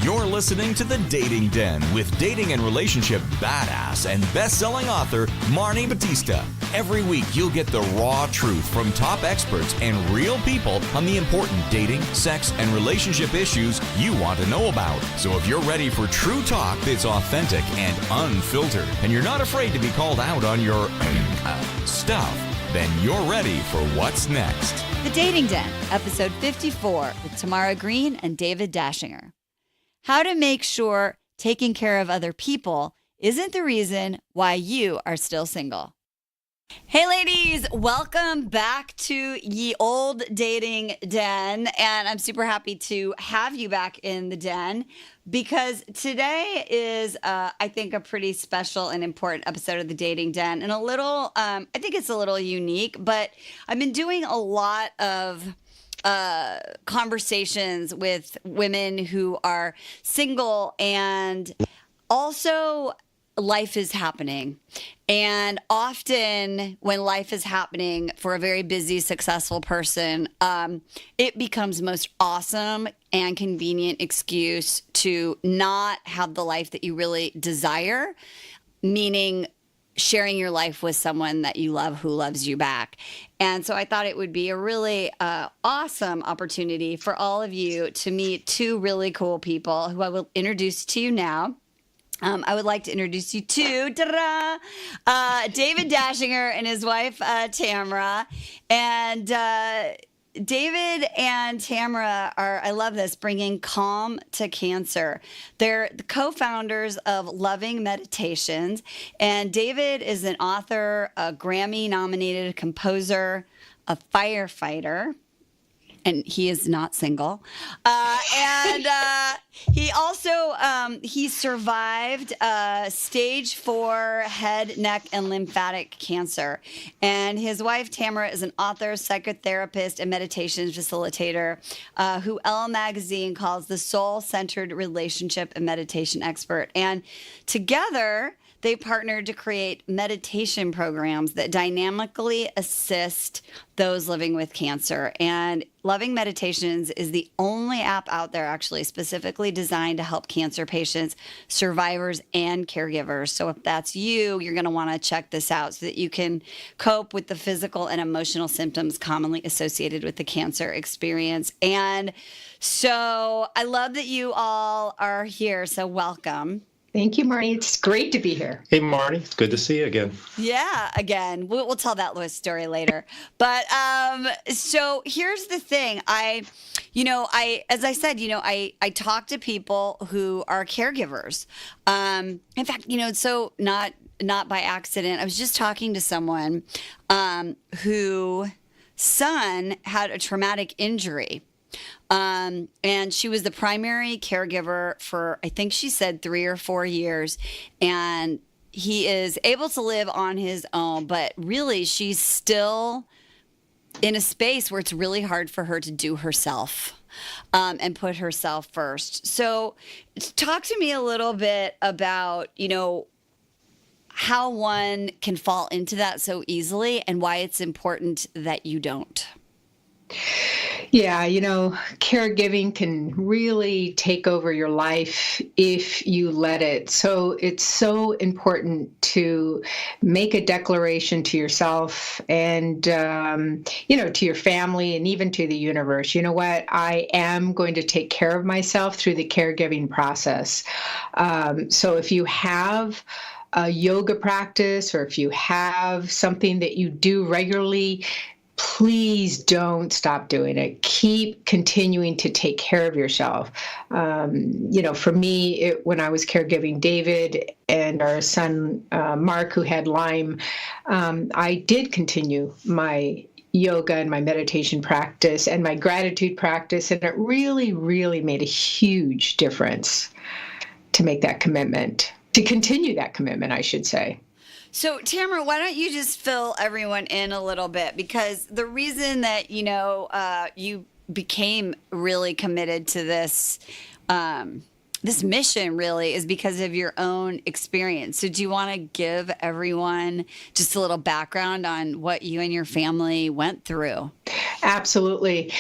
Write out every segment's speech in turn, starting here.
You're listening to The Dating Den with dating and relationship badass and best-selling author Marni Batista. Every week, you'll get the raw truth from top experts and real people on the important dating, sex, and relationship issues you want to know about. So if you're ready for true talk that's authentic and unfiltered, and you're not afraid to be called out on your stuff, then you're ready for what's next. The Dating Den, episode 54, with Tamara Green and David Dachinger. How to make sure taking care of other people isn't the reason why you are still single. Hey ladies, welcome back to Ye Old Dating Den, and I'm super happy to have you back in the den because today is, I think, a pretty special and important episode of the Dating Den, and I think it's a little unique, but I've been doing a lot of conversations with women who are single, and also life is happening. And often when life is happening for a very busy, successful person, it becomes the most awesome and convenient excuse to not have the life that you really desire, meaning sharing your life with someone that you love who loves you back. And so I thought it would be a really awesome opportunity for all of you to meet two really cool people who I will introduce to you now. I would like to introduce you to David Dachinger and his wife, Tamara. And David and Tamara are, I love this, bringing calm to cancer. They're the co-founders of Loving Meditations. And David is an author, a Grammy-nominated composer, a firefighter. And he is not single. He also, he survived stage 4 head, neck, and lymphatic cancer. And his wife, Tamara, is an author, psychotherapist, and meditation facilitator who Elle Magazine calls the soul-centered relationship and meditation expert. And together, they partnered to create meditation programs that dynamically assist those living with cancer. And Loving Meditations is the only app out there actually specifically designed to help cancer patients, survivors, and caregivers. So if that's you, you're going to want to check this out so that you can cope with the physical and emotional symptoms commonly associated with the cancer experience. And so I love that you all are here. So welcome. Thank you, Marni. It's great to be here. Hey, Marni. It's good to see you again. Yeah, again. We'll tell that story later. But so here's the thing. As I said, I talk to people who are caregivers. In fact, so not by accident. I was just talking to someone whose son had a traumatic injury. And she was the primary caregiver for, I think she said 3 or 4 years. And he is able to live on his own, but really she's still in a space where it's really hard for her to do herself, and put herself first. So talk to me a little bit about, how one can fall into that so easily and why it's important that you don't. Yeah, caregiving can really take over your life if you let it. So it's so important to make a declaration to yourself and, to your family and even to the universe. You know what? I am going to take care of myself through the caregiving process. So if you have a yoga practice or if you have something that you do regularly, please don't stop doing it. Keep continuing to take care of yourself. For me, when I was caregiving David and our son, Mark, who had Lyme, I did continue my yoga and my meditation practice and my gratitude practice. And it really, really made a huge difference to make that commitment, to continue that commitment, I should say. So, Tamara, why don't you just fill everyone in a little bit? Because the reason that, you became really committed to this this mission really is because of your own experience. So do you want to give everyone just a little background on what you and your family went through? Absolutely.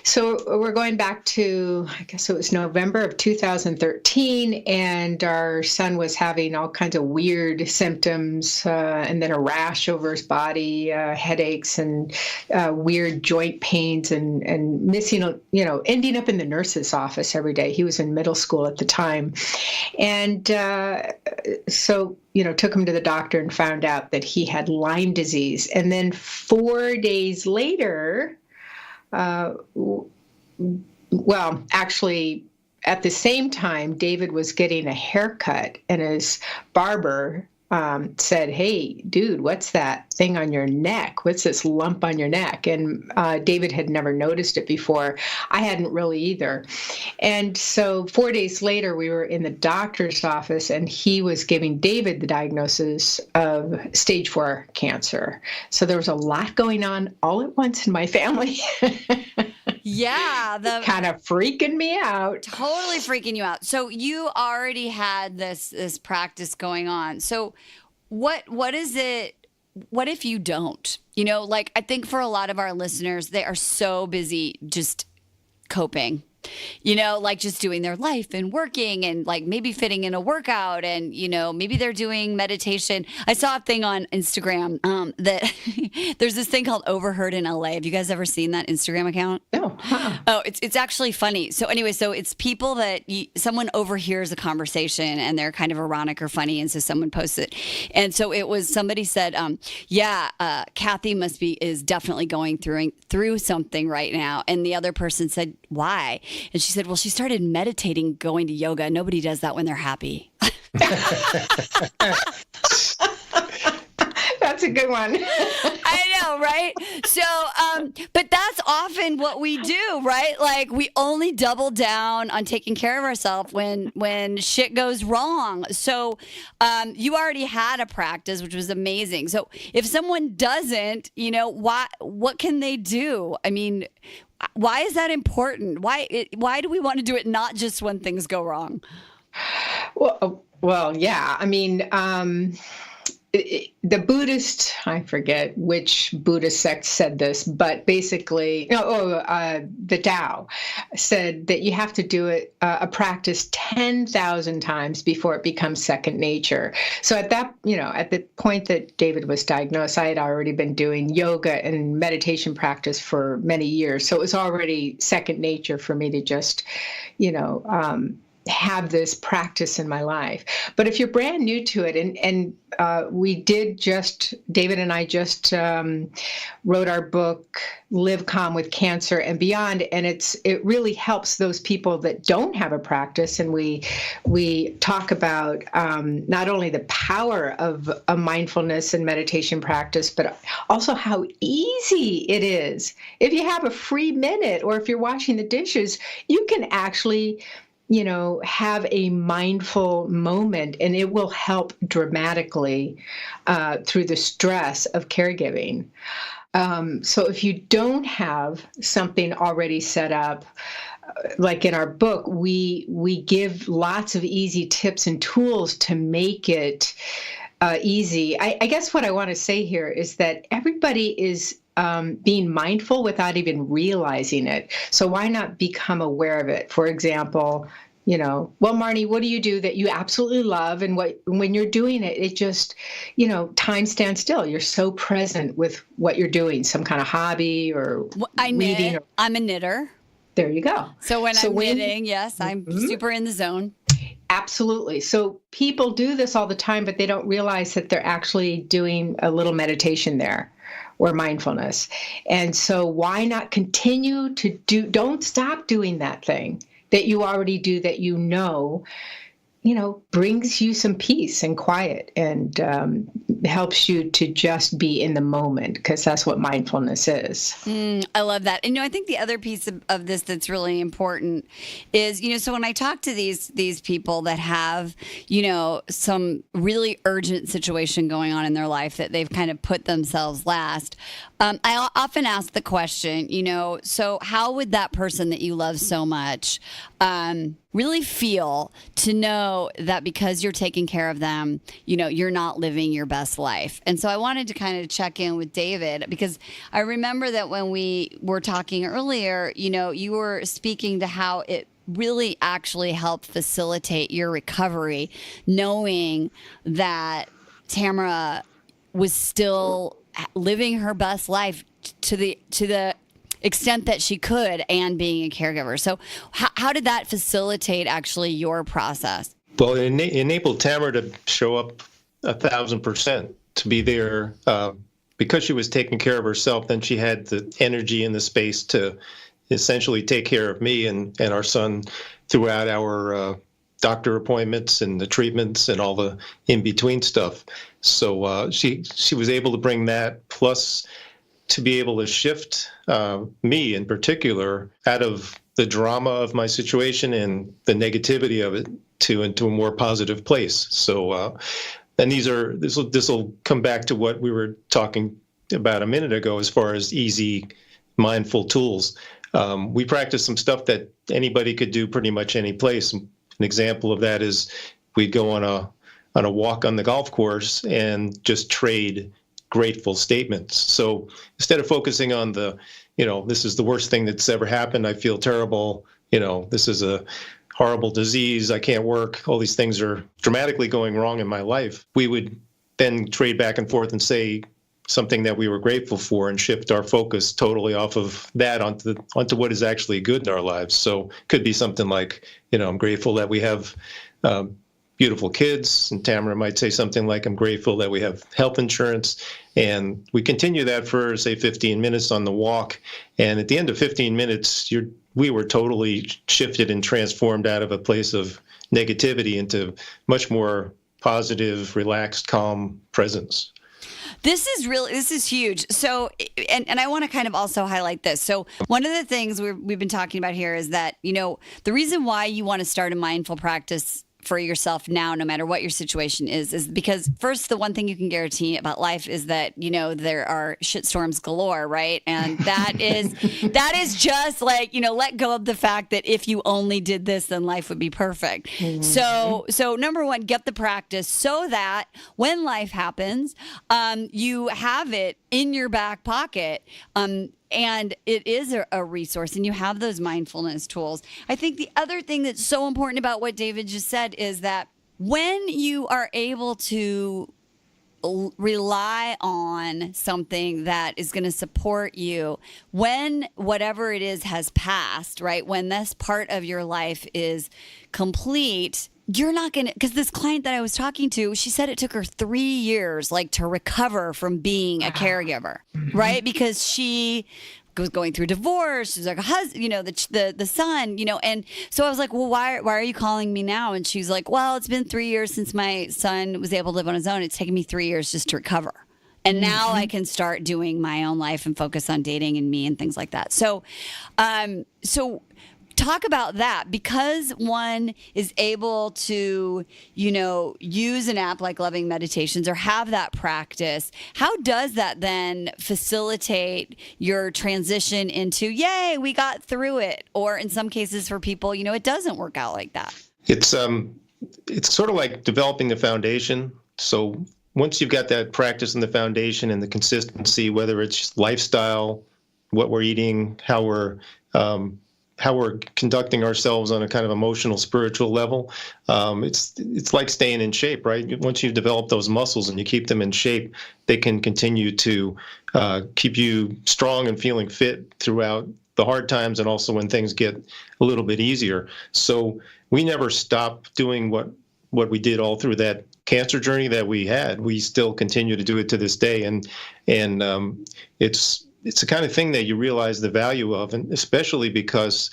So we're going back to, I guess it was November of 2013, and our son was having all kinds of weird symptoms, and then a rash over his body, headaches, and weird joint pains, and missing, ending up in the nurse's office every day. He was in middle school at the time. And so took him to the doctor and found out that he had Lyme disease. And then 4 days later, actually, at the same time, David was getting a haircut, and his barber said, "Hey, dude, what's that thing on your neck? What's this lump on your neck?" And David had never noticed it before. I hadn't really either. And so 4 days later, we were in the doctor's office, and he was giving David the diagnosis of stage 4 cancer. So there was a lot going on all at once in my family. Yeah, kind of freaking me out. Totally freaking you out. So you already had this practice going on. So what is it? What if you don't? I think for a lot of our listeners, they are so busy just coping. Just doing their life and working and maybe fitting in a workout and, maybe they're doing meditation. I saw a thing on Instagram that there's this thing called Overheard in LA. Have you guys ever seen that Instagram account? No. Oh, it's actually funny. So anyway, it's people that someone overhears a conversation and they're kind of ironic or funny. And so someone posts it. And so it was, somebody said, Kathy is definitely going through something right now. And the other person said, why? And she said, well, she started meditating, going to yoga. Nobody does that when they're happy. That's a good one. I know, right? So, but that's often what we do, right? We only double down on taking care of ourselves when shit goes wrong. So, you already had a practice, which was amazing. So if someone doesn't, what can they do? I mean, why is that important? Why do we want to do it not just when things go wrong? Well, yeah. I mean, the Buddhist, I forget which Buddhist sect said this, but basically, the Tao said that you have to do it, a practice 10,000 times before it becomes second nature. So at the point that David was diagnosed, I had already been doing yoga and meditation practice for many years. So it was already second nature for me to just, have this practice in my life. But if you're brand new to it, and David and I just wrote our book, Live Calm with Cancer and Beyond, and it really helps those people that don't have a practice. And we talk about not only the power of a mindfulness and meditation practice, but also how easy it is. If you have a free minute, or if you're washing the dishes, you can actually have a mindful moment, and it will help dramatically through the stress of caregiving. So if you don't have something already set up, like in our book, we give lots of easy tips and tools to make it easy. I guess what I want to say here is that everybody is being mindful without even realizing it. So why not become aware of it? For example, Marni, what do you do that you absolutely love? And when you're doing it, it just, time stands still. You're so present with what you're doing, some kind of hobby or reading. Knit. I'm a knitter. There you go. So when I'm knitting, yes, I'm super in the zone. Absolutely. So people do this all the time, but they don't realize that they're actually doing a little meditation there, or mindfulness. And so why not continue to don't stop doing that thing that you already do, that brings you some peace and quiet, and helps you to just be in the moment, because that's what mindfulness is. I love that. And, I think the other piece of this that's really important is, so when I talk to these people that have, some really urgent situation going on in their life that they've kind of put themselves last, I often ask the question, so how would that person that you love so much really feel to know that because you're taking care of them, you're not living your best best life. And so I wanted to kind of check in with David, because I remember that when we were talking earlier, you were speaking to how it really actually helped facilitate your recovery, knowing that Tamara was still living her best life to the extent that she could, and being a caregiver. So how did that facilitate actually your process? Well, it enabled Tamara to show up 1,000%, to be there because she was taking care of herself. Then she had the energy and the space to essentially take care of me and our son throughout our doctor appointments and the treatments and all the in-between stuff. So she was able to bring that, plus to be able to shift me in particular out of the drama of my situation and the negativity of it into a more positive place. So, and this will come back to what we were talking about a minute ago as far as easy, mindful tools. We practice some stuff that anybody could do pretty much any place. An example of that is we'd go on a walk on the golf course and just trade grateful statements. So instead of focusing on this is the worst thing that's ever happened, I feel terrible, this is a horrible disease, I can't work, all these things are dramatically going wrong in my life, we would then trade back and forth and say something that we were grateful for and shift our focus totally off of that onto what is actually good in our lives. So it could be something like, I'm grateful that we have beautiful kids, and Tamara might say something like, I'm grateful that we have health insurance. And we continue that for, say, 15 minutes on the walk. And at the end of 15 minutes, we were totally shifted and transformed out of a place of negativity into much more positive, relaxed, calm presence. This is huge. So, and I want to kind of also highlight this. So one of the things we've been talking about here is that, the reason why you want to start a mindful practice for yourself now, no matter what your situation is because first, the one thing you can guarantee about life is that, there are shitstorms galore, right? And that is just like, let go of the fact that if you only did this, then life would be perfect. Mm-hmm. So number one, get the practice so that when life happens, you have it in your back pocket. And it is a resource, and you have those mindfulness tools. I think the other thing that's so important about what David just said is that when you are able to rely on something that is going to support you, when whatever it is has passed, right? When this part of your life is complete, you're not going to, because this client that I was talking to, she said it took her 3 years, to recover from being a caregiver, right? Because she was going through divorce. She's like a husband, the son, and so I was like, well, why are you calling me now? And she's like, well, it's been 3 years since my son was able to live on his own. It's taken me 3 years just to recover. And now I can start doing my own life and focus on dating and me and things like that. So talk about that, because one is able to, use an app like Loving Meditations or have that practice. How does that then facilitate your transition into, yay, we got through it? Or in some cases for people, it doesn't work out like that. It's sort of like developing the foundation. So once you've got that practice and the foundation and the consistency, whether it's lifestyle, what we're eating, how we're conducting ourselves on a kind of emotional, spiritual level. It's like staying in shape, right? Once you've developed those muscles and you keep them in shape, they can continue to keep you strong and feeling fit throughout the hard times and also when things get a little bit easier. So we never stop doing what we did all through that cancer journey that we had. We still continue to do it to this day. And it's the kind of thing that you realize the value of, and especially because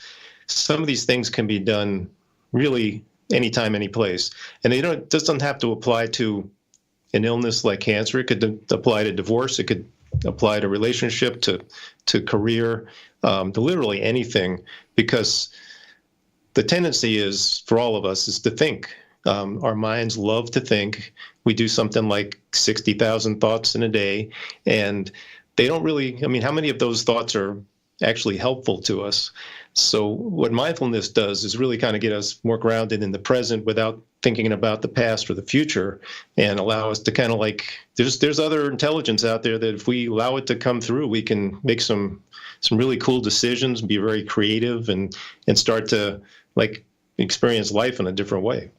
some of these things can be done really anytime, any place. And it doesn't have to apply to an illness like cancer. It could apply to divorce. It could apply to relationship, to career, to literally anything, because the tendency is, for all of us, is to think. Our minds love to think. We do something like 60,000 thoughts in a day, and they don't really, how many of those thoughts are actually helpful to us. So what mindfulness does is really kind of get us more grounded in the present without thinking about the past or the future, and allow us to kind of like, there's other intelligence out there that if we allow it to come through, we can make some really cool decisions, be very creative, and start to like experience life in a different way.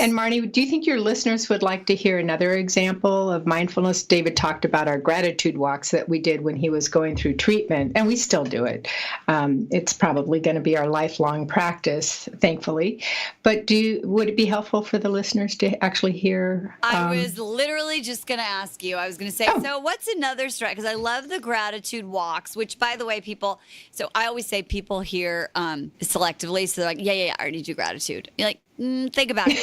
And Marni, do you think your listeners would like to hear another example of mindfulness? David talked about our gratitude walks that we did when he was going through treatment, and we still do it. It's probably going to be our lifelong practice, thankfully. But would it be helpful for the listeners to actually hear? I was literally just going to ask you. I was going to say, So what's another strategy? Because I love the gratitude walks, which, by the way, so I always say people hear selectively. So they're like, yeah, I already do gratitude. You're like, think about it.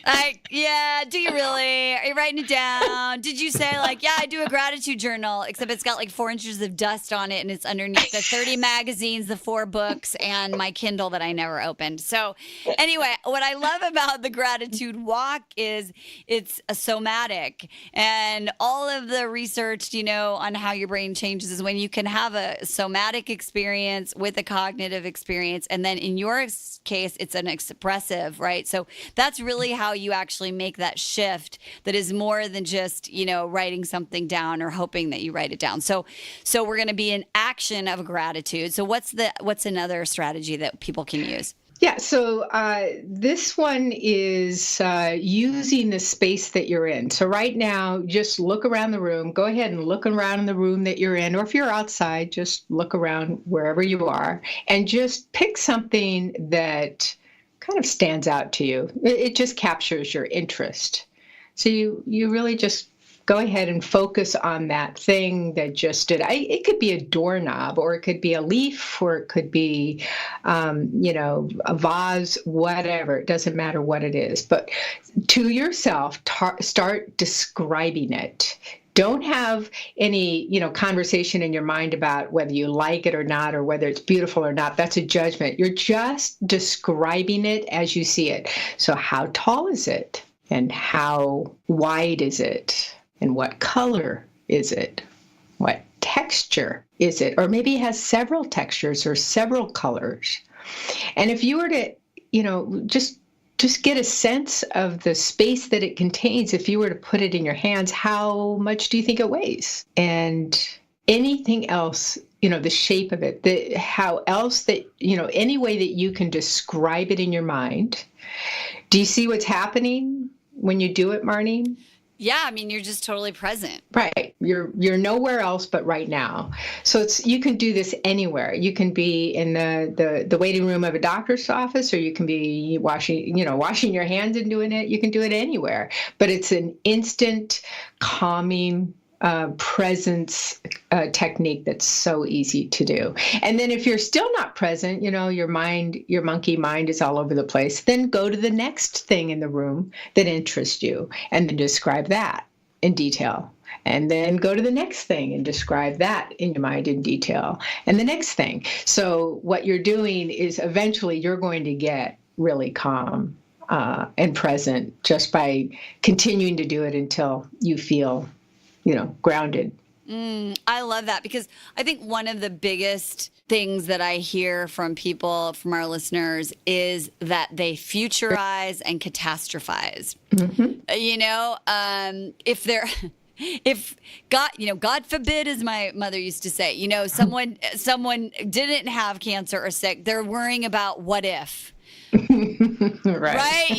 Like, yeah, do you really? Are you writing it down? Did you say like, yeah, I do a gratitude journal, except it's got like 4 inches of dust on it and it's underneath the 30 magazines, the 4 books, and my Kindle that I never opened. So anyway, what I love about the gratitude walk is it's a somatic, and all of the research, on how your brain changes is when you can have a somatic experience with a cognitive experience. And then in your case, it's an expressive, right? So that's really how you actually make that shift that is more than just, writing something down or hoping that you write it down. So we're going to be in action of gratitude. So what's another strategy that people can use? Yeah, so this one is using the space that you're in. So right now, just look around the room. Go ahead and look around in the room that you're in. Or if you're outside, just look around wherever you are and just pick something that kind of stands out to you. It just captures your interest. So you really just go ahead and focus on that thing that just stood. It could be a doorknob, or it could be a leaf, or it could be, a vase, whatever. It doesn't matter what it is. But to yourself, start describing it. Don't have any, conversation in your mind about whether you like it or not, or whether it's beautiful or not. That's a judgment. You're just describing it as you see it. So how tall is it? And how wide is it? And what color is it? What texture is it? Or maybe it has several textures or several colors. And if you were to, just get a sense of the space that it contains. If you were to put it in your hands, how much do you think it weighs? And anything else, the shape of it, how else that, any way that you can describe it in your mind. Do you see what's happening when you do it, Marni? Yeah, you're just totally present. Right. You're nowhere else but right now. So you can do this anywhere. You can be in the waiting room of a doctor's office, or you can be washing your hands and doing it. You can do it anywhere. But it's an instant calming presence technique that's so easy to do. And then if you're still not present, your monkey mind is all over the place, then go to the next thing in the room that interests you and then describe that in detail. And then go to the next thing and describe that in your mind in detail. And the next thing. So what you're doing is eventually you're going to get really calm and present just by continuing to do it until you feel grounded. I love that, because I think one of the biggest things that I hear from people, from our listeners, is that they futurize and catastrophize. Mm-hmm. If God forbid, as my mother used to say, someone didn't have cancer or sick, they're worrying about what if. Right.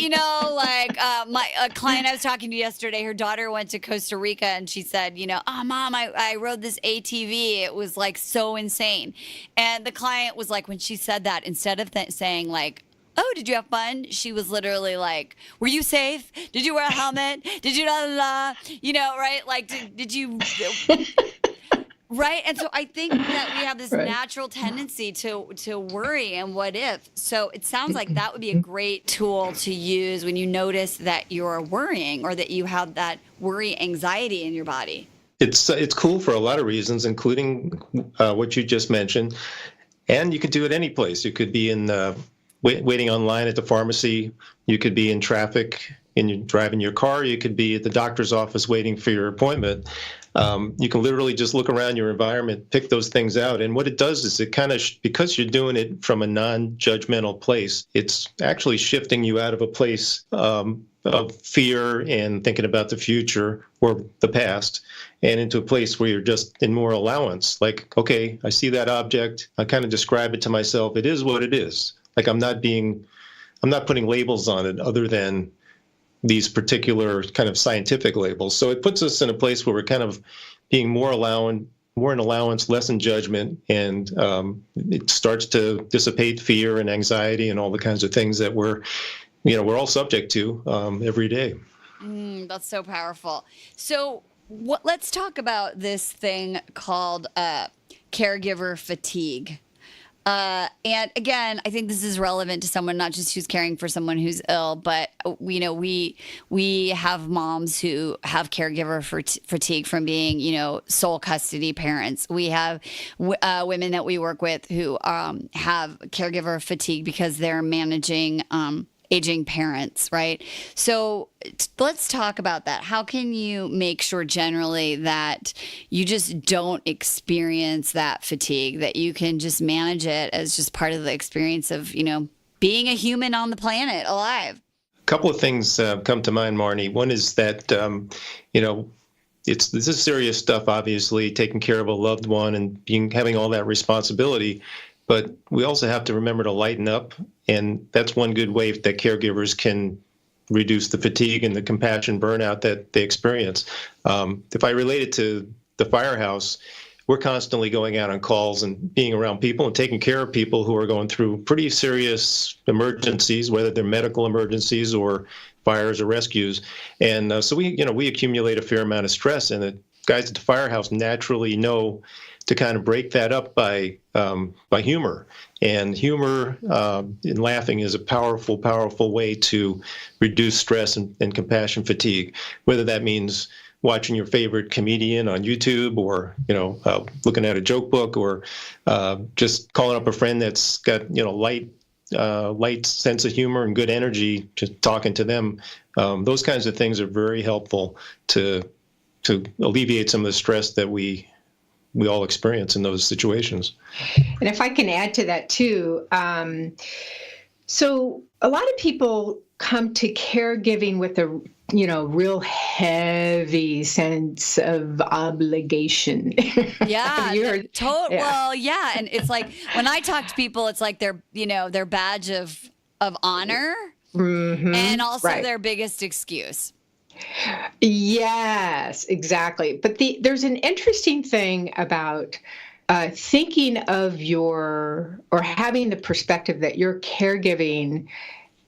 A client I was talking to yesterday, her daughter went to Costa Rica, and she said, Mom, I rode this ATV. It was like so insane. And the client was like, when she said that, instead of saying like, oh, did you have fun? She was literally like, were you safe? Did you wear a helmet? Did you right? Like, did you... Right. And so I think that we have this natural tendency to worry and what if. So it sounds like that would be a great tool to use when you notice that you're worrying, or that you have that worry anxiety in your body. It's cool for a lot of reasons, including what you just mentioned. And you could do it any place. You could be in waiting online at the pharmacy. You could be in traffic and you're driving your car. You could be at the doctor's office waiting for your appointment. You can literally just look around your environment, pick those things out. And what it does is it kind of, because you're doing it from a non-judgmental place, it's actually shifting you out of a place of fear and thinking about the future or the past, and into a place where you're just in more allowance. Like, okay, I see that object. I kind of describe it to myself. It is what it is. Like I'm not putting labels on it other than these particular kind of scientific labels. So it puts us in a place where we're kind of being more in allowance, less in judgment, and it starts to dissipate fear and anxiety and all the kinds of things that we're all subject to every day. That's so powerful. So let's talk about this thing called caregiver fatigue. And again, I think this is relevant to someone not just who's caring for someone who's ill, but we have moms who have caregiver fatigue from being sole custody parents. We have women that we work with who have caregiver fatigue because they're managing aging parents, right? So let's talk about that. How can you make sure generally that you just don't experience that fatigue, that you can just manage it as just part of the experience of, being a human on the planet alive? A couple of things come to mind, Marni. One is that, this is serious stuff, obviously, taking care of a loved one and having all that responsibility. But we also have to remember to lighten up, and that's one good way that caregivers can reduce the fatigue and the compassion burnout that they experience. If I relate it to the firehouse, we're constantly going out on calls and being around people and taking care of people who are going through pretty serious emergencies, whether they're medical emergencies or fires or rescues. And so we accumulate a fair amount of stress, and the guys at the firehouse naturally know to kind of break that up by humor. And humor and laughing is a powerful, powerful way to reduce stress and compassion fatigue, whether that means watching your favorite comedian on YouTube or, looking at a joke book, or just calling up a friend that's got, light sense of humor and good energy, just talking to them. Those kinds of things are very helpful to alleviate some of the stress that we all experience in those situations. And if I can add to that too, so a lot of people come to caregiving with a real heavy sense of obligation. Yeah, Yeah. Well, yeah, and it's like when I talk to people, it's like their badge of honor, and also their biggest excuse. Yes, exactly. But there's an interesting thing about thinking of or having the perspective that you're caregiving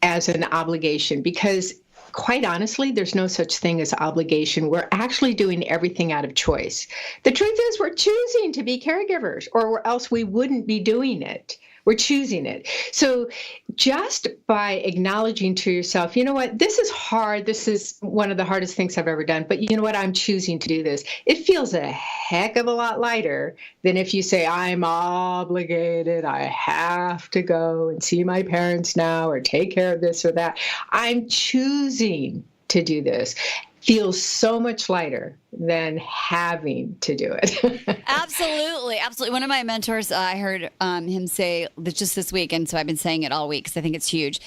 as an obligation, because quite honestly, there's no such thing as obligation. We're actually doing everything out of choice. The truth is we're choosing to be caregivers, or else we wouldn't be doing it. We're choosing it. So just by acknowledging to yourself, you know what, this is hard. This is one of the hardest things I've ever done. But you know what, I'm choosing to do this. It feels a heck of a lot lighter than if you say, I'm obligated. I have to go and see my parents now or take care of this or that. I'm choosing to do this. Feels so much lighter than having to do it. Absolutely. One of my mentors, I heard him say just this week, and so I've been saying it all week because I think it's huge,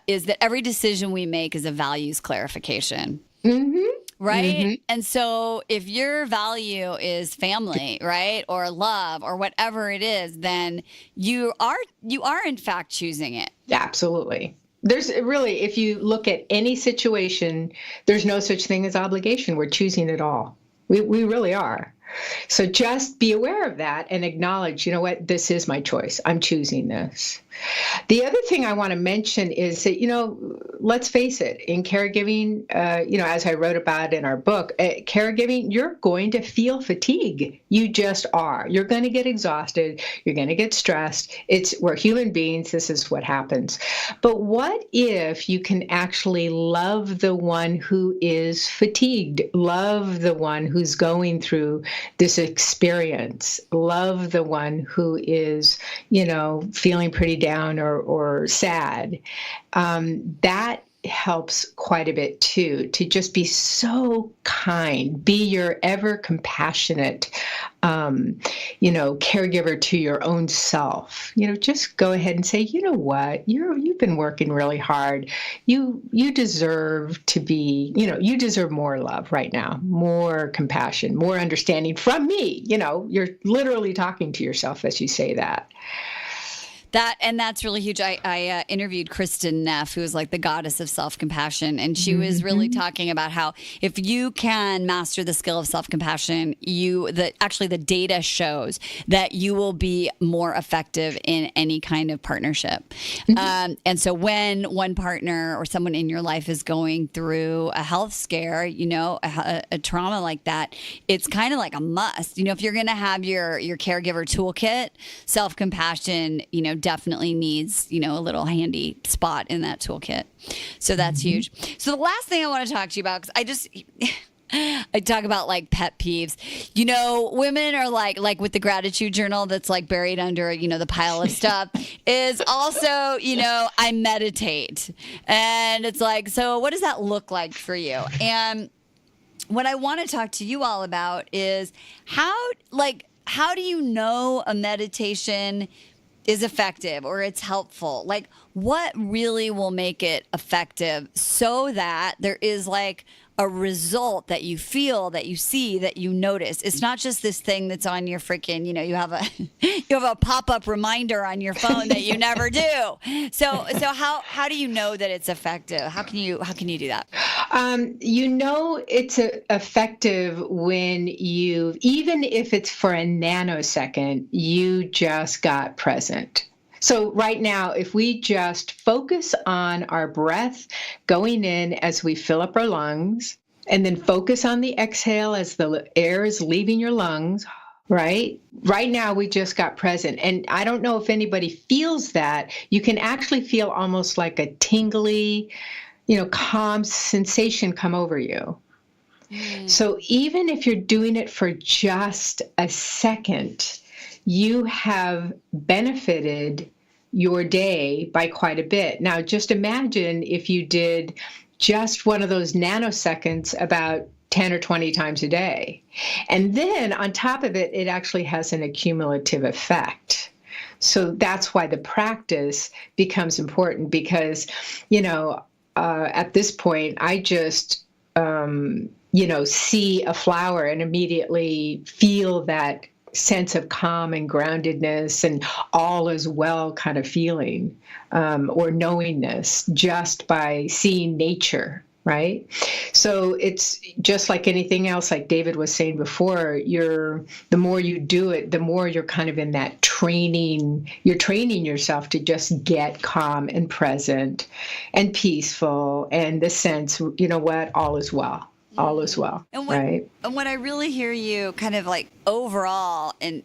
is that every decision we make is a values clarification. Mm-hmm. Right? Mm-hmm. And so if your value is family, right, or love or whatever it is, then you are in fact choosing it. Absolutely. There's really, if you look at any situation, there's no such thing as obligation. We're choosing it all. We really are. So just be aware of that and acknowledge, you know what, this is my choice. I'm choosing this. The other thing I want to mention is that, let's face it, in caregiving, as I wrote about in our book, caregiving, you're going to feel fatigue. You just are. You're going to get exhausted. You're going to get stressed. We're human beings. This is what happens. But what if you can actually love the one who is fatigued, love the one who's going through this experience, love the one who is, feeling pretty down or sad. That helps quite a bit too, to just be so kind, be your ever compassionate, caregiver to your own self. Just go ahead and say, you know what, you've been working really hard. You deserve to be, you deserve more love right now, more compassion, more understanding from me. You're literally talking to yourself as you say that. That's really huge. I interviewed Kristen Neff, who is like the goddess of self-compassion, and she was really talking about how if you can master the skill of self-compassion, the data shows that you will be more effective in any kind of partnership. And so when one partner or someone in your life is going through a health scare, a trauma like that, it's kind of like a must. If you're going to have your caregiver toolkit, self-compassion, definitely needs, a little handy spot in that toolkit. So that's huge. So the last thing I want to talk to you about, because I talk about like pet peeves. Women are like with the gratitude journal that's like buried under, the pile of stuff is also, I meditate. And it's like, so what does that look like for you? And what I want to talk to you all about is how do you know a meditation is effective or it's helpful? Like, what really will make it effective so that there is like a result that you feel, that you see, that you notice? It's not just this thing that's on your freaking, you have a pop-up reminder on your phone that you never do. So how do you know that it's effective? How can you do that? It's effective when even if it's for a nanosecond, you just got present. So right now, if we just focus on our breath going in as we fill up our lungs, and then focus on the exhale as the air is leaving your lungs, right? Right now, we just got present. And I don't know if anybody feels that. You can actually feel almost like a tingly, calm sensation come over you. So even if you're doing it for just a second, you have benefited your day by quite a bit. Now, just imagine if you did just one of those nanoseconds about 10 or 20 times a day. And then on top of it, it actually has an accumulative effect. So that's why the practice becomes important, because, at this point, I just, see a flower and immediately feel that sense of calm and groundedness and all is well kind of feeling, or knowingness, just by seeing nature, right? So it's just like anything else, like David was saying before, the more you do it, the more you're kind of in that training, you're training yourself to just get calm and present and peaceful, and the sense, all is well. All is well, right? And when I really hear you kind of like overall, and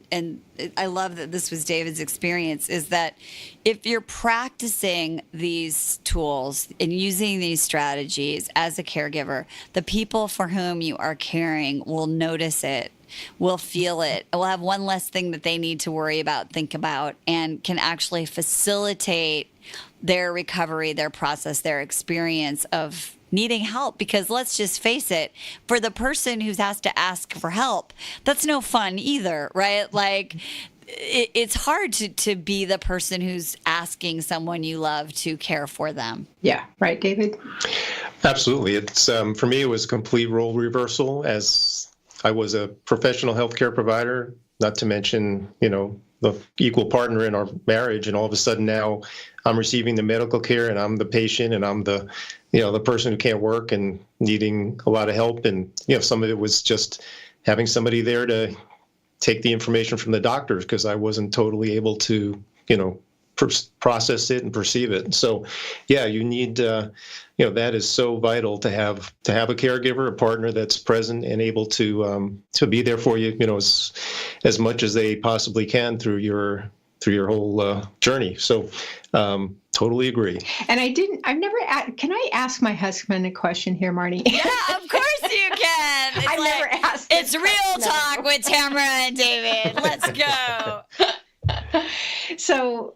I love that this was David's experience, is that if you're practicing these tools and using these strategies as a caregiver, the people for whom you are caring will notice it, will feel it, will have one less thing that they need to worry about, think about, and can actually facilitate their recovery, their process, their experience of needing help. Because let's just face it, for the person who's has to ask for help, that's no fun either, right? Like, it's hard to be the person who's asking someone you love to care for them. Yeah. Right, David? Absolutely. It's for me, it was a complete role reversal, as I was a professional healthcare provider, not to mention, the equal partner in our marriage. And all of a sudden now I'm receiving the medical care, and I'm the patient, and I'm the person who can't work and needing a lot of help. And, some of it was just having somebody there to take the information from the doctors, because I wasn't totally able to, process it and perceive it. So, yeah, you need, that is so vital to have a caregiver, a partner that's present and able to be there for you, as much as they possibly can through your whole journey. So, totally agree. And can I ask my husband a question here, Marni? Yeah, of course you can. I never asked. It's real talk with Tamara and David. Let's go. So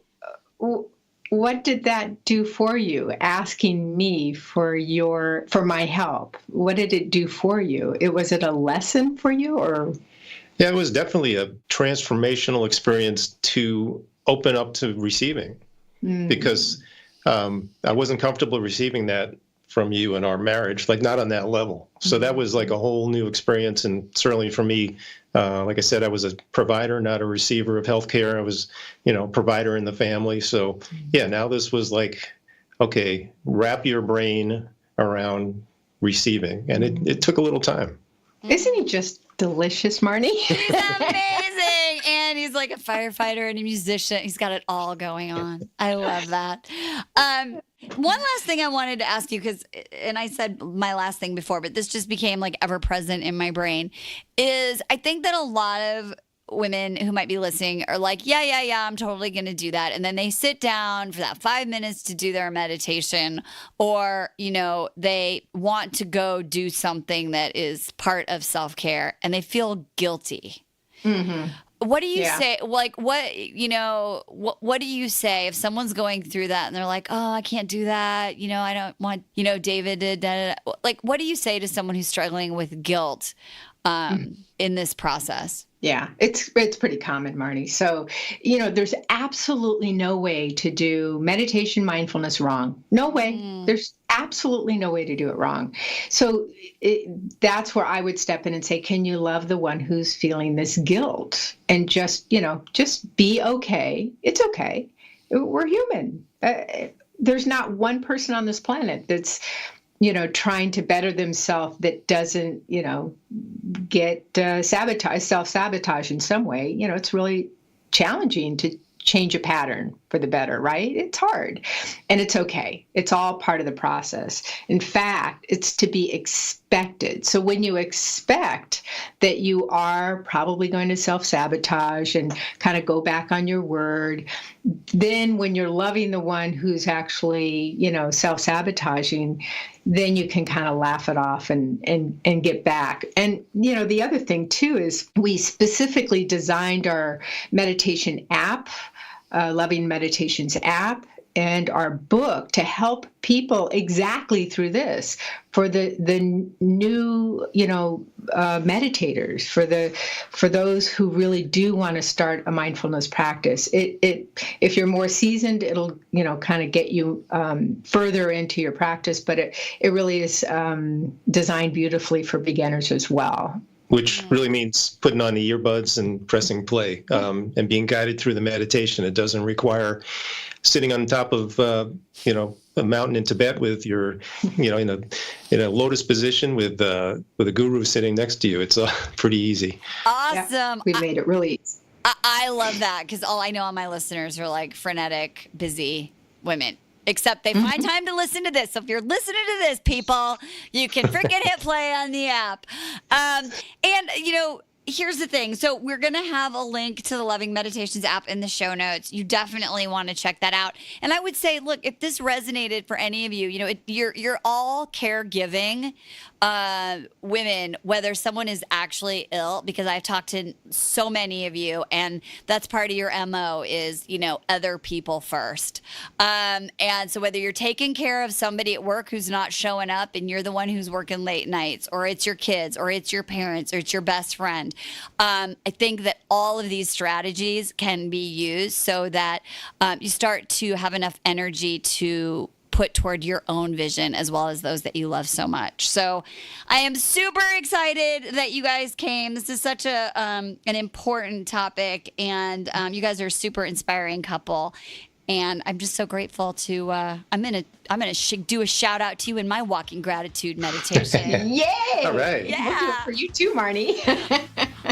what did that do for you? Asking me for my help. What did it do for you? Was it a lesson for you, or? Yeah, it was definitely a transformational experience to open up to receiving, because I wasn't comfortable receiving that from you in our marriage, like not on that level. So that was like a whole new experience. And certainly for me, like I said, I was a provider, not a receiver of healthcare. I was, provider in the family. So yeah, now this was like, okay, wrap your brain around receiving. And it took a little time. Isn't he just delicious, Marni? He's amazing. And he's like a firefighter and a musician. He's got it all going on. I love that. One last thing I wanted to ask you, and I said my last thing before, but this just became like ever present in my brain, is I think that a lot of women who might be listening are like, yeah, I'm totally going to do that. And then they sit down for that 5 minutes to do their meditation, or, they want to go do something that is part of self-care and they feel guilty. Mm-hmm. What do you say? Like, what do you say if someone's going through that and they're like, oh, I can't do that. I don't want, David to, like, what do you say to someone who's struggling with guilt in this process? Yeah, it's pretty common, Marni. So, there's absolutely no way to do meditation mindfulness wrong. No way. There's absolutely no way to do it wrong. So that's where I would step in and say, can you love the one who's feeling this guilt? And just be okay. It's okay. We're human. There's not one person on this planet that's trying to better themselves that doesn't, get self-sabotage in some way. It's really challenging to change a pattern for the better, right? It's hard, and it's okay. It's all part of the process. In fact, it's to be expected. So when you expect that you are probably going to self-sabotage and kind of go back on your word, then when you're loving the one who's actually, self-sabotaging, then you can kind of laugh it off and get back. And, the other thing too is we specifically designed our meditation app, Loving Meditations app, and our book to help people exactly through this, for the new meditators, for those who really do want to start a mindfulness practice. If you're more seasoned, it'll kind of get you further into your practice, but it really is designed beautifully for beginners as well. Which really means putting on the earbuds and pressing play, and being guided through the meditation. It doesn't require sitting on top of, a mountain in Tibet with your, in a lotus position with a guru sitting next to you. It's pretty easy. Awesome. Yeah, we made it really easy. I love that, because all I know all my listeners are like frenetic, busy women. Except they find time to listen to this. So if you're listening to this, people, you can freaking hit play on the app. And, here's the thing. So we're going to have a link to the Loving Meditations app in the show notes. You definitely want to check that out. And I would say, look, if this resonated for any of you, you're all caregiving women, whether someone is actually ill, because I've talked to so many of you, and that's part of your MO is, other people first. And so whether you're taking care of somebody at work who's not showing up and you're the one who's working late nights, or it's your kids, or it's your parents, or it's your best friend, I think that all of these strategies can be used so that you start to have enough energy to put toward your own vision as well as those that you love so much. So I am super excited that you guys came. This is such an important topic, and you guys are a super inspiring couple. And I'm just so grateful to. I'm gonna do a shout out to you in my walking gratitude meditation. Yay! All right. Yeah. For you too, Marni.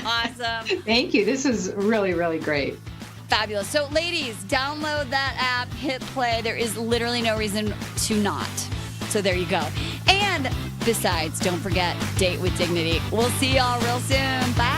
Awesome. Thank you. This is really, really great. Fabulous. So, ladies, download that app, hit play. There is literally no reason to not. So there you go. And besides, don't forget, date with dignity. We'll see y'all real soon. Bye.